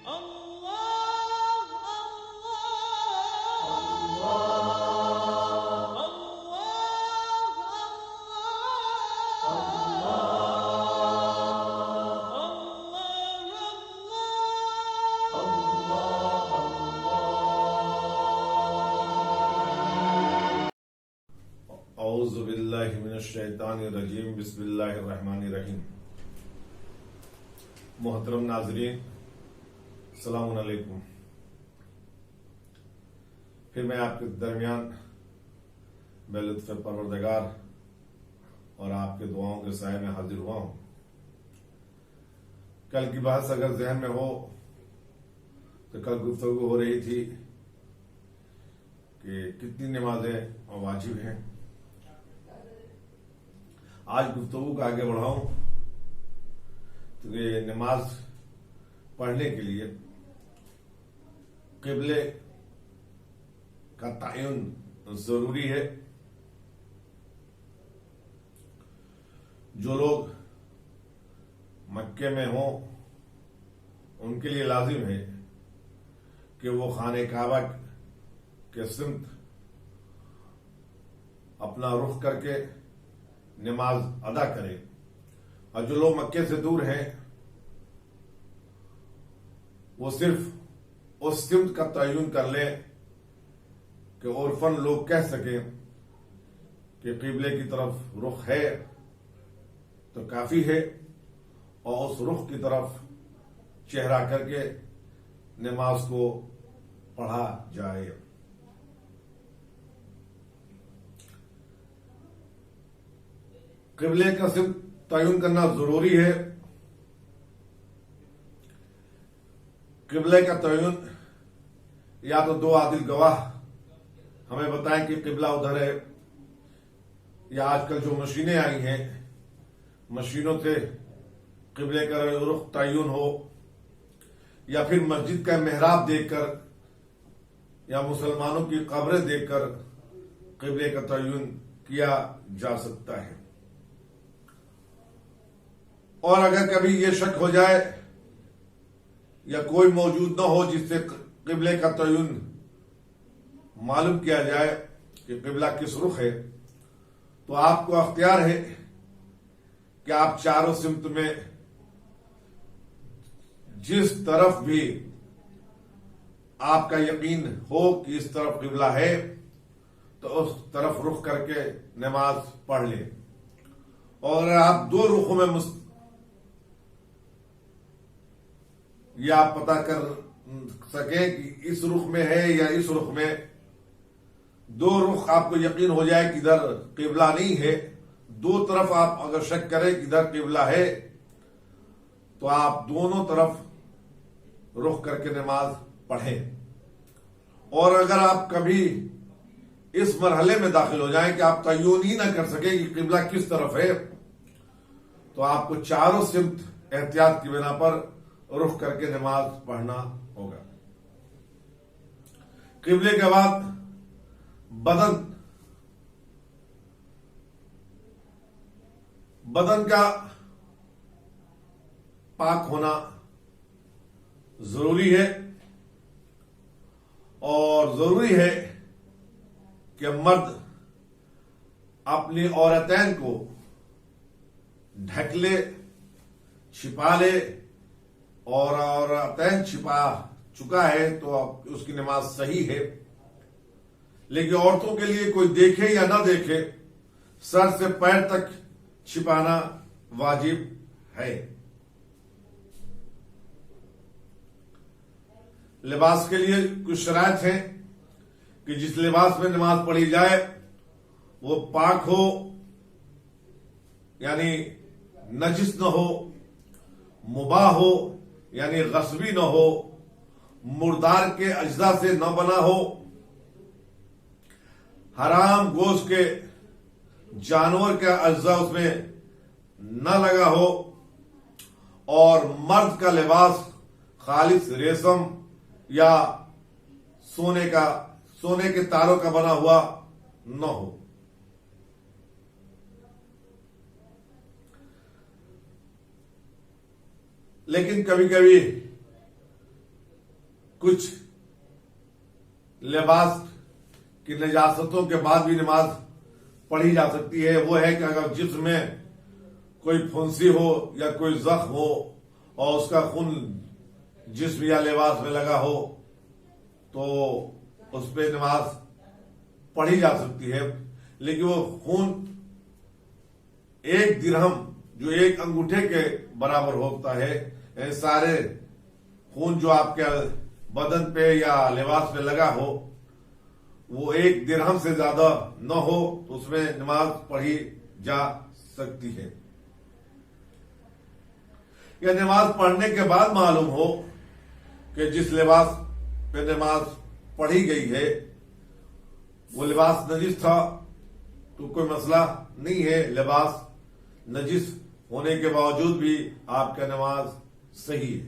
اعوذ باللہ من الشیطان الرجیم بسم اللہ الرحمن الرحیم۔ محترم ناظرین، السلام علیکم۔ پھر میں آپ کے درمیان بے لطف پروردگار اور آپ کے دعاؤں کے سائے میں حاضر ہوا ہوں۔ کل کی بحث اگر ذہن میں ہو تو کل گفتگو ہو رہی تھی کہ کتنی نمازیں واجب ہیں۔ آج گفتگو کا آگے بڑھاؤں تو یہ نماز پڑھنے کے لیے قبلے کا تعین ضروری ہے۔ جو لوگ مکے میں ہوں ان کے لیے لازم ہے کہ وہ خانہ کعبہ کے سمت اپنا رخ کر کے نماز ادا کرے، اور جو لوگ مکے سے دور ہیں وہ صرف اس سمت کا تعین کر لیں کہ عرفاً لوگ کہہ سکیں کہ قبلے کی طرف رخ ہے تو کافی ہے، اور اس رخ کی طرف چہرہ کر کے نماز کو پڑھا جائے۔ قبلے کا سمت تعین کرنا ضروری ہے۔ قبلے کا تعین یا تو دو عادل گواہ ہمیں بتائیں کہ قبلہ ادھر ہے، یا آج کل جو مشینیں آئی ہیں مشینوں سے قبلے کا رخ تعین ہو، یا پھر مسجد کا محراب دیکھ کر یا مسلمانوں کی قبریں دیکھ کر قبلے کا تعین کیا جا سکتا ہے۔ اور اگر کبھی یہ شک ہو جائے یا کوئی موجود نہ ہو جس سے قبلے کا تعین معلوم کیا جائے کہ قبلہ کس رخ ہے، تو آپ کو اختیار ہے کہ آپ چاروں سمت میں جس طرف بھی آپ کا یقین ہو کہ اس طرف قبلہ ہے تو اس طرف رخ کر کے نماز پڑھ لیں۔ اور اگر آپ دو رخوں میں یہ آپ پتہ کر سکیں کہ اس رخ میں ہے یا اس رخ میں، دو رخ آپ کو یقین ہو جائے کہ ادھر قبلہ نہیں ہے، دو طرف آپ اگر شک کریں کہ ادھر قبلہ ہے تو آپ دونوں طرف رخ کر کے نماز پڑھیں۔ اور اگر آپ کبھی اس مرحلے میں داخل ہو جائیں کہ آپ تعین ہی نہ کر سکیں کہ قبلہ کس طرف ہے، تو آپ کو چاروں سمت احتیاط کی بنا پر رخ کر کے نماز پڑھنا ہوگا۔ قبلے کے بعد بدن کا پاک ہونا ضروری ہے، اور ضروری ہے کہ مرد اپنی عورتین کو ڈھک لے، چھپا لے، اور عورتین چھپا چکا ہے تو اس کی نماز صحیح ہے۔ لیکن عورتوں کے لیے کوئی دیکھے یا نہ دیکھے سر سے پیر تک چھپانا واجب ہے۔ لباس کے لیے کچھ شرائط ہیں کہ جس لباس میں نماز پڑھی جائے وہ پاک ہو، یعنی نجس نہ ہو، مباح ہو یعنی غصبی نہ ہو، مردار کے اجزاء سے نہ بنا ہو، حرام گوشت کے جانور کا اجزاء اس میں نہ لگا ہو، اور مرد کا لباس خالص ریشم یا سونے کے تاروں کا بنا ہوا نہ ہو۔ لیکن کبھی کبھی کچھ لباس کی نجاستوں کے بعد بھی نماز پڑھی جا سکتی ہے، وہ ہے کہ اگر جسم میں کوئی پھنسی ہو یا کوئی زخم ہو اور اس کا خون جسم یا لباس میں لگا ہو تو اس پہ نماز پڑھی جا سکتی ہے، لیکن وہ خون 1 درہم جو 1 انگوٹھے کے برابر ہوتا ہے، سارے خون جو آپ کے بدن پہ یا لباس پہ لگا ہو وہ 1 درہم سے زیادہ نہ ہو تو اس میں نماز پڑھی جا سکتی ہے۔ یا نماز پڑھنے کے بعد معلوم ہو کہ جس لباس پہ نماز پڑھی گئی ہے وہ لباس نجس تھا تو کوئی مسئلہ نہیں ہے، لباس نجس ہونے کے باوجود بھی آپ کا نماز صحیح ہے۔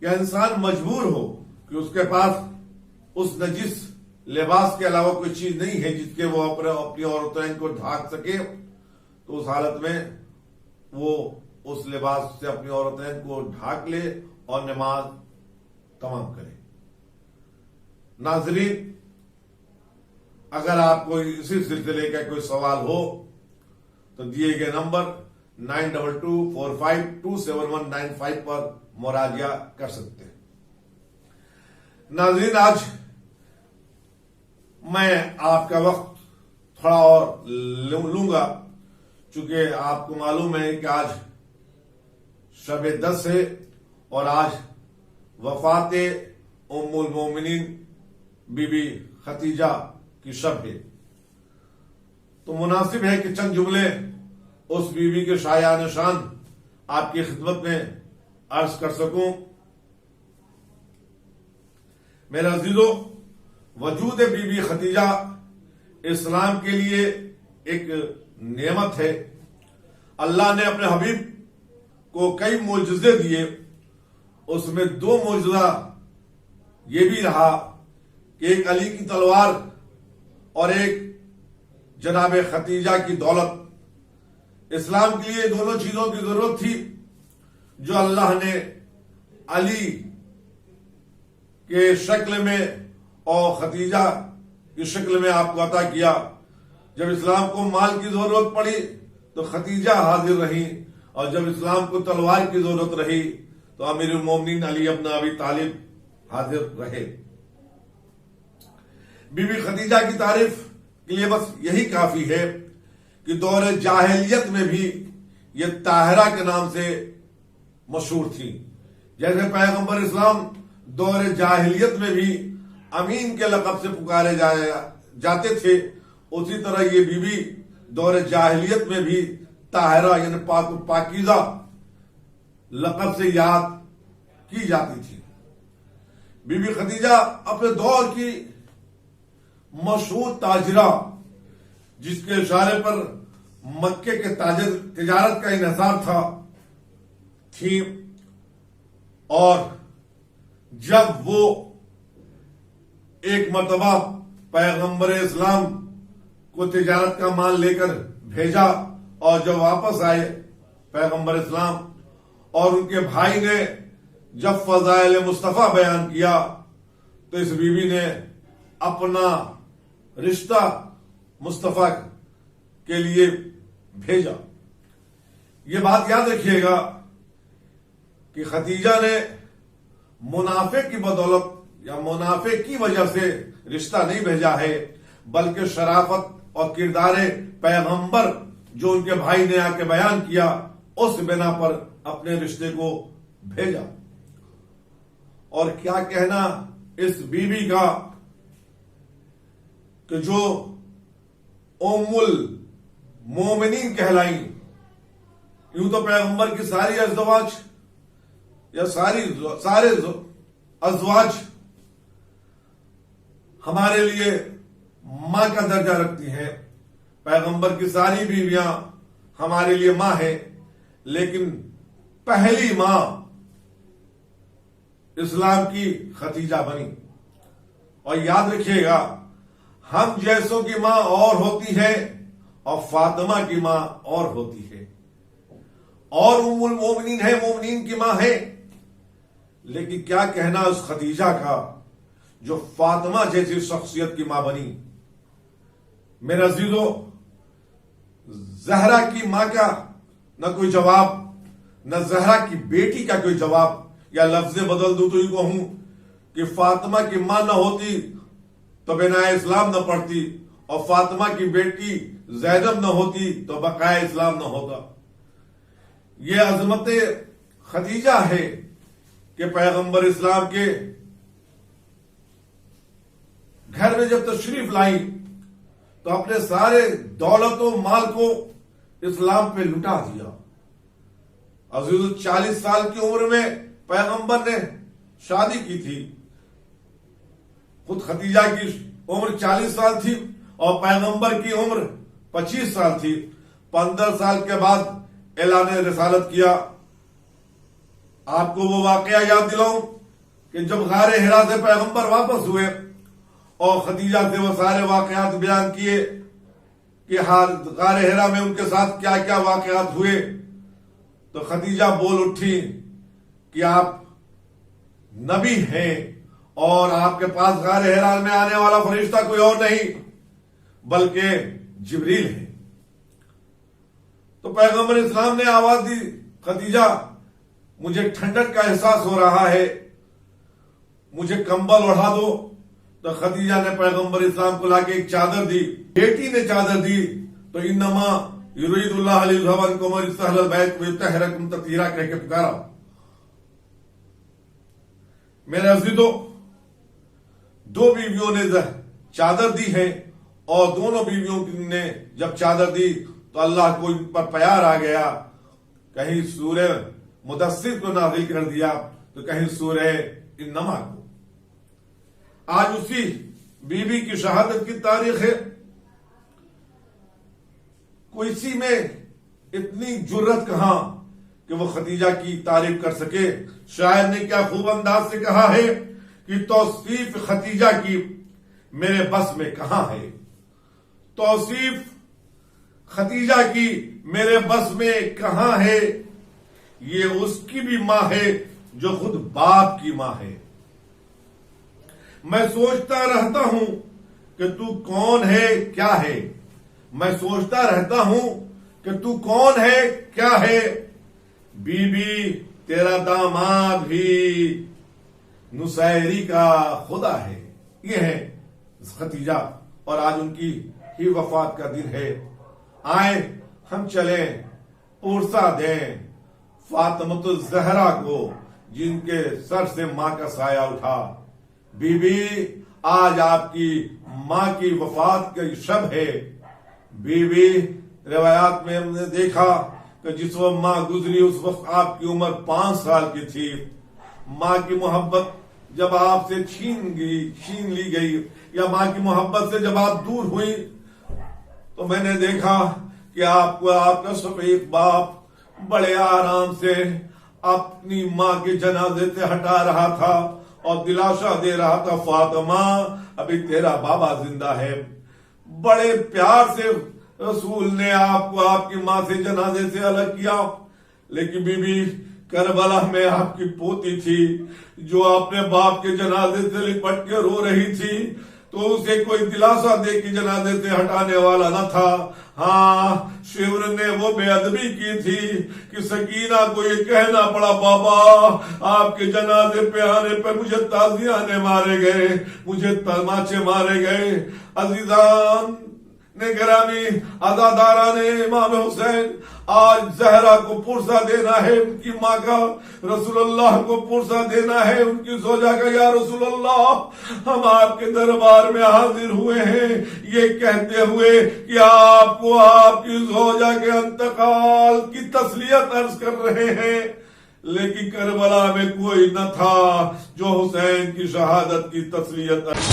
یا انسان مجبور ہو کہ اس کے پاس اس نجس لباس کے علاوہ کوئی چیز نہیں ہے جس کے وہ اپنی عورتین کو ڈھانک سکے، تو اس حالت میں وہ اس لباس سے اپنی عورتین کو ڈھانک لے اور نماز تمام کرے۔ ناظرین، اگر آپ کو اسی سلسلے کا کوئی سوال ہو تو دیے گئے نمبر 9245271995 پر مراجعہ کر سکتے ہیں۔ ناظرین، آج میں آپ کا وقت تھوڑا اور لوں گا، چونکہ آپ کو معلوم ہے کہ آج شب 10 ہے اور آج وفات ام المومنین بی بی خدیجہ کی شب ہے، تو مناسب ہے کہ چند جملے اس بی بی کے شایان شان آپ کی خدمت میں عرض کر سکوں۔ میرے عزیزو، وجود بی بی خدیجہ اسلام کے لیے ایک نعمت ہے۔ اللہ نے اپنے حبیب کو کئی معجزے دیے، اس میں 2 معجزہ یہ بھی رہا کہ ایک علی کی تلوار اور ایک جناب خدیجہ کی دولت۔ اسلام کے لیے دونوں چیزوں کی ضرورت تھی جو اللہ نے علی کے شکل میں اور خدیجہ کی شکل میں آپ کو عطا کیا۔ جب اسلام کو مال کی ضرورت پڑی تو خدیجہ حاضر رہی، اور جب اسلام کو تلوار کی ضرورت رہی تو امیر المومنین علی ابن ابی طالب حاضر رہے۔ بی بی خدیجہ کی تعریف کے لیے بس یہی کافی ہے کہ دور جاہلیت میں بھی یہ طاہرہ کے نام سے مشہور تھی۔ جیسے پیغمبر اسلام دور جاہلیت میں بھی امین کے لقب سے پکارے جاتے تھے، اسی طرح یہ بی بی دور جاہلیت میں بھی طاہرہ یعنی پاک و پاکیزہ لقب سے یاد کی جاتی تھی۔ بی بی خدیجہ اپنے دور کی مشہور تاجرہ، جس کے اشارے پر مکے کے تجارت کا انحصار تھی، اور جب وہ ایک مرتبہ پیغمبر اسلام کو تجارت کا مال لے کر بھیجا اور جب واپس آئے پیغمبر اسلام اور ان کے بھائی نے جب فضائل مصطفیٰ بیان کیا تو اس بی بی نے اپنا رشتہ مصطفیٰ کے لیے بھیجا۔ یہ بات یاد رکھیے گا کہ خدیجہ نے منافع کی بدولت یا منافع کی وجہ سے رشتہ نہیں بھیجا ہے، بلکہ شرافت اور کردار پیغمبر جو ان کے بھائی نے آ کے بیان کیا اس بنا پر اپنے رشتے کو بھیجا۔ اور کیا کہنا اس بی بی کا کہ جو ام المومنین کہلائیں۔ یوں تو پیغمبر کی ساری ازواج یا سارے ازواج ہمارے لیے ماں کا درجہ رکھتی ہیں، پیغمبر کی ساری بیویاں ہمارے لیے ماں ہیں، لیکن پہلی ماں اسلام کی خدیجہ بنی۔ اور یاد رکھیے گا، ہم جیسوں کی ماں اور ہوتی ہے اور فاطمہ کی ماں اور ہوتی ہے، اور ام المومنین ہے، مومنین کی ماں ہے، لیکن کیا کہنا اس خدیجہ کا جو فاطمہ جیسی شخصیت کی ماں بنی۔ میرے عزیزو، زہرا کی ماں کا نہ کوئی جواب، نہ زہرا کی بیٹی کا کوئی جواب، یا لفظ بدل دوں تو یہ کہوں کہ فاطمہ کی ماں نہ ہوتی تو بنائے اسلام نہ پڑھتی، اور فاطمہ کی بیٹی زینب نہ ہوتی تو بقائے اسلام نہ ہوتا۔ یہ عظمت خدیجہ ہے کہ پیغمبر اسلام کے گھر میں جب تشریف لائی تو اپنے سارے دولت و مال کو اسلام پہ لٹا دیا۔ عزیز، 40 سال کی عمر میں پیغمبر نے شادی کی تھی، خود خدیجہ کی عمر 40 سال تھی اور پیغمبر کی عمر 25 سال تھی۔ 15 سال کے بعد اعلان رسالت کیا۔ آپ کو وہ واقعہ یاد دلاؤں کہ جب غار حرا سے پیغمبر واپس ہوئے اور خدیجہ سے وہ سارے واقعات بیان کیے کہ غار حرا میں ان کے ساتھ کیا کیا واقعات ہوئے، تو خدیجہ بول اٹھی کہ آپ نبی ہیں اور آپ کے پاس غار حرا میں آنے والا فرشتہ کوئی اور نہیں بلکہ جبریل ہے۔ تو پیغمبر اسلام نے آواز دی، خدیجہ مجھے ٹھنڈک کا احساس ہو رہا ہے، مجھے کمبل اڑا دو۔ تو خدیجہ نے پیغمبر اسلام کو لا کے ایک چادر دی، بیٹی نے چادر دی تو انما یرید اللہ لیذھب عنکم الرجس اہل البیت ویطہرکم تطہیرا کہہ کے پکارا۔ میرے عزیزو، 2 بیویوں نے چادر دی ہے اور دونوں بیویوں نے جب چادر دی تو اللہ کو ان پر پیار آ گیا، کہیں سورہ مدثر کو نازل کر دیا تو کہیں سورہ انما کو۔ آج اسی بی بی کی شہادت کی تاریخ ہے۔ کوئی اسی میں اتنی جرت کہاں کہ وہ خدیجہ کی تعریف کر سکے۔ شاعر نے کیا خوب انداز سے کہا ہے کہ توصیف خدیجہ کی میرے بس میں کہاں ہے، توصیف خدیجہ کی میرے بس میں کہاں ہے، یہ اس کی بھی ماں ہے جو خود باپ کی ماں ہے۔ میں سوچتا رہتا ہوں کہ تو کون ہے کیا ہے، میں سوچتا رہتا ہوں کہ تو کون ہے کیا ہے، بی بی تیرا داماد بھی نصیری کا خدا ہے۔ یہ ہے خدیجہ، اور آج ان کی ہی وفات کا دن ہے۔ آئیں ہم چلیں پرسا دیں فاطمۃ الزہرا کو جن کے سر سے ماں کا سایہ اٹھا۔ بی بی، آج آپ کی ماں کی وفات کا شب ہے۔ بی بی، روایات میں ہم نے دیکھا کہ جس وقت ماں گزری اس وقت آپ کی عمر 5 سال کی تھی۔ ماں کی محبت جب آپ سے چھین لی گئی، یا ماں کی محبت سے جب آپ دور ہوئی، تو میں نے دیکھا کہ آپ کو آپ کا شفیق باپ بڑے آرام سے اپنی ماں کے جنازے سے ہٹا رہا تھا اور دلاسا دے رہا تھا، فاطمہ ابھی تیرا بابا زندہ ہے۔ بڑے پیار سے رسول نے آپ کو آپ کی ماں سے جنازے سے الگ کیا، لیکن بی بی کربلا میں آپ کی پوتی تھی جو اپنے باپ کے جنازے سے لپٹ کے رو رہی تھی، تو اسے کوئی دلاسا دے کے جنازے سے ہٹانے والا نہ تھا۔ ہاں، شیور نے وہ بے ادبی کی تھی کہ سکینہ کو یہ کہنا پڑا، بابا آپ کے جنازے پہ آنے پہ مجھے تازیانے مارے گئے، مجھے تماچے مارے گئے۔ عزیزان نے گرامی، عزاداران امام حسین، آج زہرا کو پرسا دینا ہے ان کی ماں کا، رسول اللہ کو پرسا دینا ہے ان کی زوجہ کا۔ یا رسول اللہ، ہم آپ کے دربار میں حاضر ہوئے ہیں یہ کہتے ہوئے کہ آپ کو آپ کی زوجہ کے انتقال کی تسلیت عرض کر رہے ہیں، لیکن کربلا میں کوئی نہ تھا جو حسین کی شہادت کی تسلیت عرض